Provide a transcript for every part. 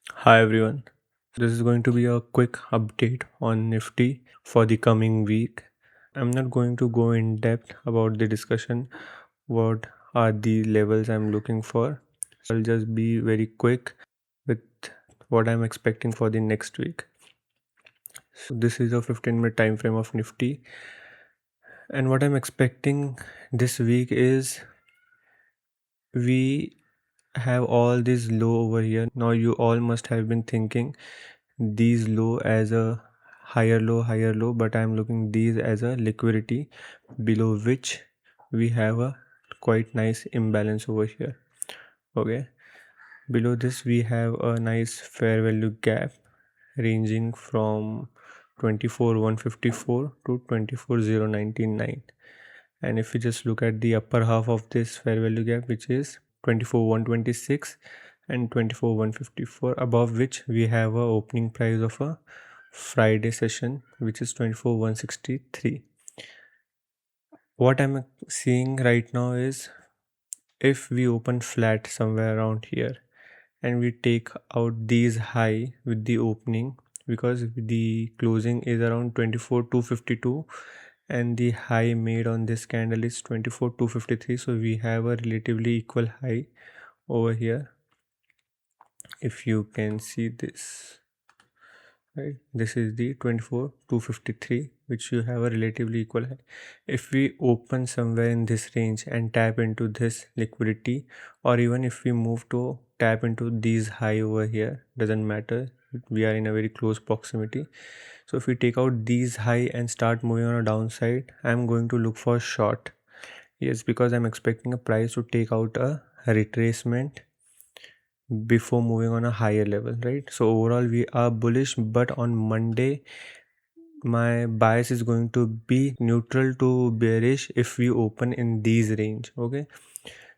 Hi everyone. This is going to be a quick update on Nifty for the coming week. I'm not going to go in depth about the discussion, what are the levels I'm looking for. I'll just be very quick with what I'm expecting for the next week. So this is a 15-minute time frame of Nifty, and what I'm expecting this week is we have all this low over here. Now you all must have been thinking these low as a higher low, but I'm looking these as a liquidity below which we have a quite nice imbalance over here. Okay, below this we have a nice fair value gap ranging from 24,154 to 24,099, and if we just look at the upper half of this fair value gap, which is 24,126 and 24,154, above which we have a opening price of a Friday session, which is 24,163. What I'm seeing right now is if we open flat somewhere around here and we take out these high with the opening, because the closing is around 24,252 and the high made on this candle is 24,253, so we have a relatively equal high over here. If you can see this, right, this is the 24,253, which you have a relatively equal high. If we open somewhere in this range and tap into this liquidity, or even if we move to tap into these high over here, doesn't matter, we are in a very close proximity. So if we take out these high and start moving on a downside, I'm going to look for short. Yes, because I'm expecting a price to take out a retracement before moving on a higher level, right? So overall we are bullish, but on Monday my bias is going to be neutral to bearish if we open in these range. Okay,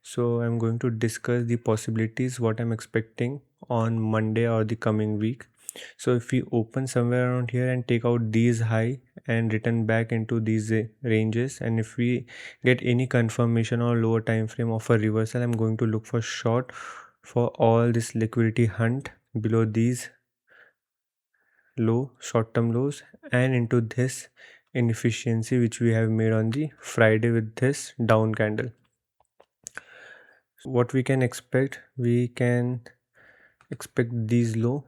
so I'm going to discuss the possibilities what I'm expecting on Monday or the coming week. So if we open somewhere around here and take out these high and return back into these ranges, and if we get any confirmation or lower time frame of a reversal, I'm going to look for short for all this liquidity hunt below these low short term lows and into this inefficiency which we have made on the Friday with this down candle. So what we can expect, we can expect these low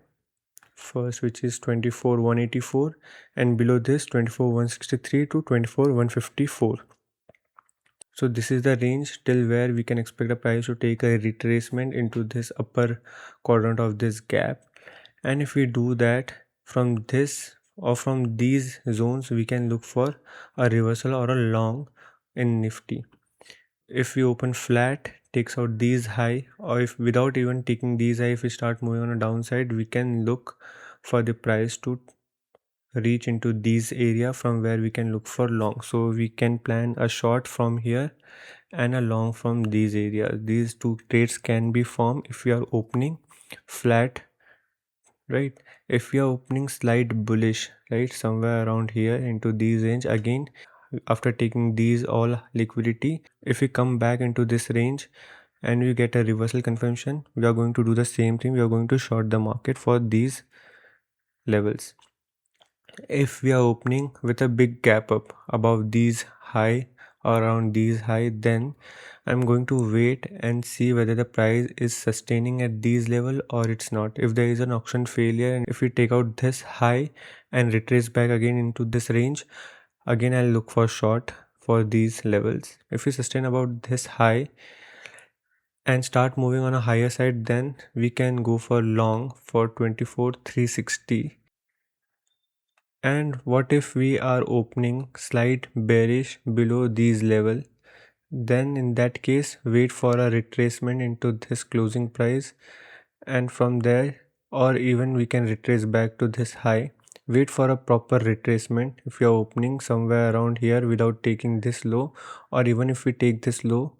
first, which is 24,184, and below this 24,163 to 24,154. So this is the range till where we can expect the price to take a retracement into this upper quadrant of this gap. And if we do that, from this or from these zones we can look for a reversal or a long in Nifty. If we open flat, takes out these high, or if without even taking these high, if we start moving on a downside, we can look for the price to reach into these area from where we can look for long. So we can plan a short from here and a long from these areas. These two trades can be formed if we are opening flat, right? If we are opening slight bullish, right, somewhere around here into these range again, after taking these all liquidity, if we come back into this range and we get a reversal confirmation, we are going to do the same thing. We are going to short the market for these levels. If we are opening with a big gap up above these high or around these high, then I'm going to wait and see whether the price is sustaining at these level or it's not. If there is an auction failure and if we take out this high and retrace back again into this range, again I'll look for short for these levels. If we sustain about this high and start moving on a higher side, then we can go for long for 24,360. And what if we are opening slight bearish below these level? Then in that case, wait for a retracement into this closing price, and from there, or even we can retrace back to this high. Wait for a proper retracement if you are opening somewhere around here without taking this low, or even if we take this low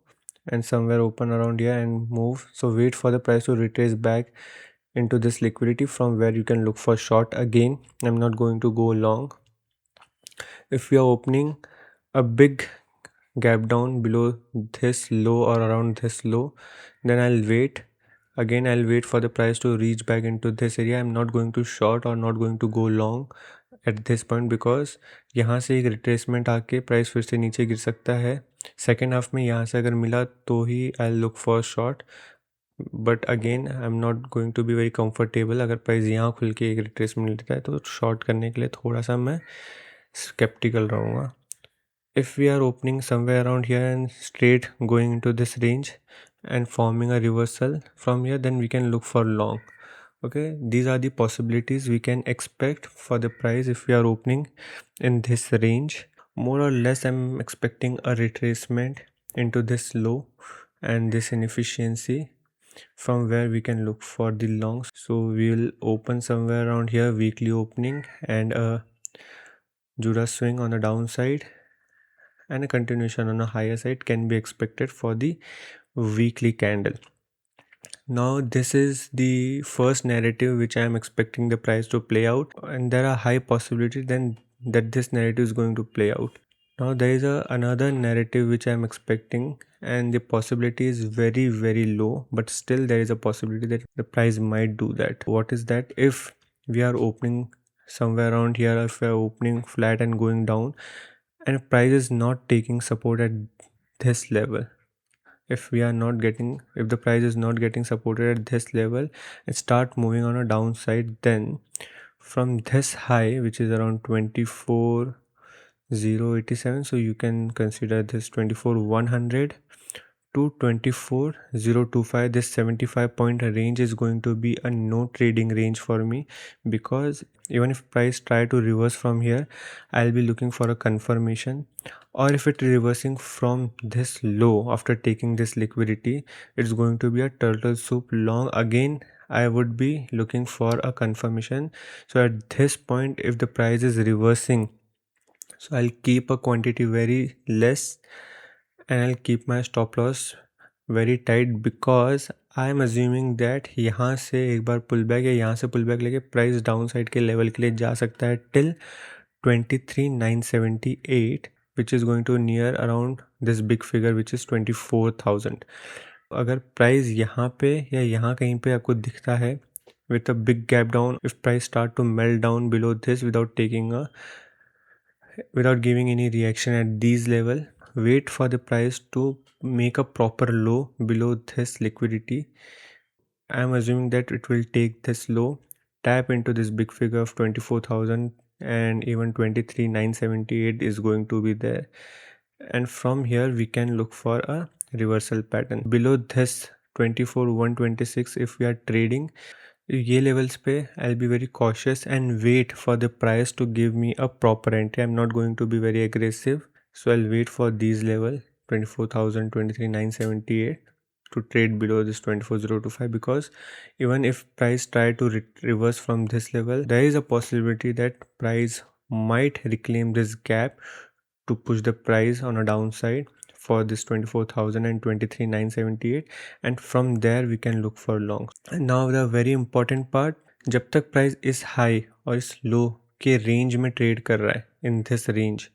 and somewhere open around here and move. So wait for the price to retrace back into this liquidity from where you can look for short again. I'm not going to go long. If we are opening a big gap down below this low or around this low, then I'll wait Again, I'll wait for the price to reach back into this area. I'm not going to short or not going to go long at this point because यहाँ से एक retracement आके price फिर से नीचे गिर सकता है. सेकेंड हाफ में यहाँ से अगर मिला तो ही I look for short, but again I am not going to be very comfortable. अगर प्राइस यहाँ खुल के एक रिट्रेसमेंट लेता है तो शॉर्ट करने के लिए थोड़ा सा मैं स्केप्टिकल रहूँगा. If we are opening somewhere around here and straight going into this range and forming a reversal from here, then we can look for long. Okay, these are the possibilities we can expect for the price if we are opening in this range. More or less I'm expecting a retracement into this low and this inefficiency from where we can look for the longs. So we will open somewhere around here, weekly opening, and a Judas swing on the downside and a continuation on a higher side can be expected for the weekly candle. Now this is the first narrative which I am expecting the price to play out, and there are high possibilities then that this narrative is going to play out. Now there is another narrative which I am expecting, and the possibility is very very low, but still there is a possibility that the price might do that. What is that? If we are opening somewhere around here, if we are opening flat and going down, and price is not taking support at this level, if the price is not getting supported at this level and start moving on a downside, then from this high, which is around 24,087, so you can consider this 24,100 to 24,025, this 75 point range is going to be a no trading range for me, because even if price try to reverse from here, I'll be looking for a confirmation, or if it reversing from this low after taking this liquidity, it's going to be a turtle soup long. Again, I would be looking for a confirmation. So at this point, if the price is reversing, so I'll keep a quantity very less and I'll keep my stop loss very tight, because I am assuming that यहाँ से एक बार pull back या यहाँ से pull back लेके price down side के level के लिए जा सकता है till 23,978, which is going to near around this big figure which is 24,000. अगर प्राइस यहाँ पे या यहाँ कहीं पे आपको दिखता है with a big gap down, if price start to melt down below this without giving any reaction at these level, wait for the price to make a proper low below this liquidity. I am assuming that it will take this low, tap into this big figure of 24,000, and even 23,978 is going to be there, and from here we can look for a reversal pattern below this 24,126. if we are trading ये levels पे I'll be very cautious and wait for the price to give me a proper entry. I'm not going to be very aggressive, so I'll wait for these level 24,000, 23,978 to trade below this 24,025, because even if price try to reverse from this level, there is a possibility that price might reclaim this gap to push the price on a downside for this 24,000 and 23,978, and from there we can look for long. And now the very important part, जब तक price इस high और इस low के range में trade कर रहा है, in this range,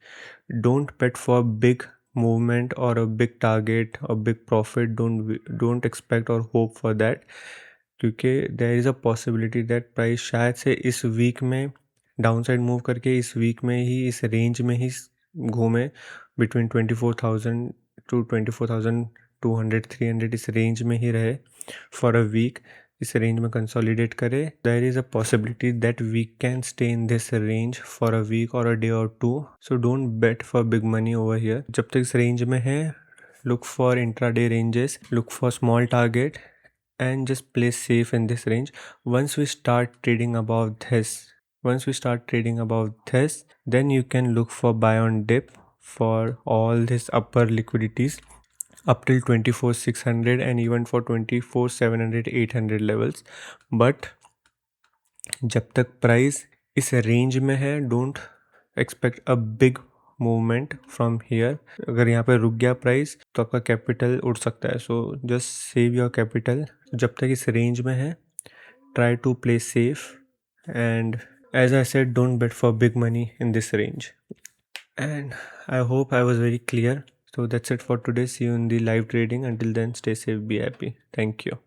don't bet for big movement or a big target or big profit. Don't expect or hope for that, क्योंकि there is a possibility that price शायद से इस week में downside move करके इस week में ही इस range में ही घूमे between 24,000 to 24,200 300 इस रेंज में ही रहे for a week, इस रेंज में कंसोलिडेट करे. there is a possibility that we can stay in this range for a week or a day or two, so don't bet for big money over here. जब तक इस range में है, look for intraday ranges, look for small target and just play safe in this range. Once we start trading above this, then you can look for buy on dip for all these upper liquidities up till 24,600 and even for 24,700 800 levels. But जब तक price इस range में है, don't expect a big movement from here. अगर यहाँ पे रुक गया प्राइस तो आपका कैपिटल उड़ सकता है, so just save your capital. जब तक इस रेंज में है, try to play safe, and as I said, don't bet for big money in this range. And I hope I was very clear. So that's it for today. See you in the live trading. Until then, stay safe, be happy. Thank you.